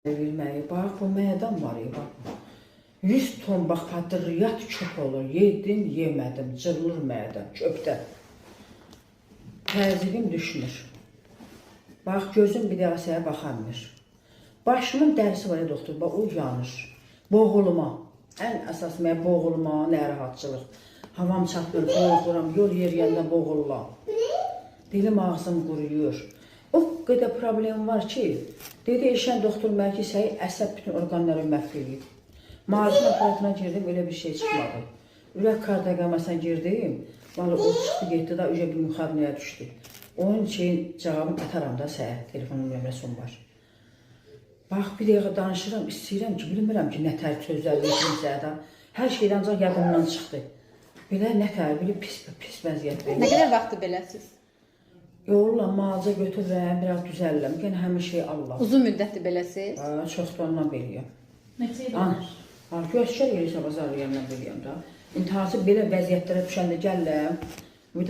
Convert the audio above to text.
Bilməyi, bax bu mədən var ya, bax. 100 ton bax patıriyat çöp olur, yedim, yemədim, cırılır mədən, çöpdə. Təzyiqim düşmür. Bax gözüm bir dəfə sənə baxamır. Başımın dərisi var ya doktor, bax o yanır. Boğulma, ən əsas mənə boğulma, narahatçılıq. Havam çatmır, boğuluram, yol yeriyəndə boğuluram. Dilim ağzım quruyur. O qədər problem var ki, dedi eşən doktor mənə ki, səhi əsəb bütün orqanları məhv edib. Mağazın aparatına girdim, öyle bir şey çıxmadı. Ürək kardioqamasına girdim, vallahi o çıxdı, getdi da ücə bir müxadməyə düşdü. Onun için cavabını ataram da səhə, telefonun nömrəsim var. Bax, bir dəqiqə danışıram, istəyirəm ki, bilmirəm ki, nə tər sözlər verirsə da, hər şeydən ancaq yadımdan çıxdı. Belə nə tər, belə pis vəziyyət verir. Nə qədər vaxtı beləsiz? Yolla, mağaza götürürəm, biraz düzəlirəm. Yəni həmin şey Allah. Uzun müddətdir beləsiz? Çoxdan ondan beliyəm. Neçə il? Göstər yersə bazar yerlə beliyəm da. İntiharsı belə vəziyyətlərə düşəndə gəlirəm,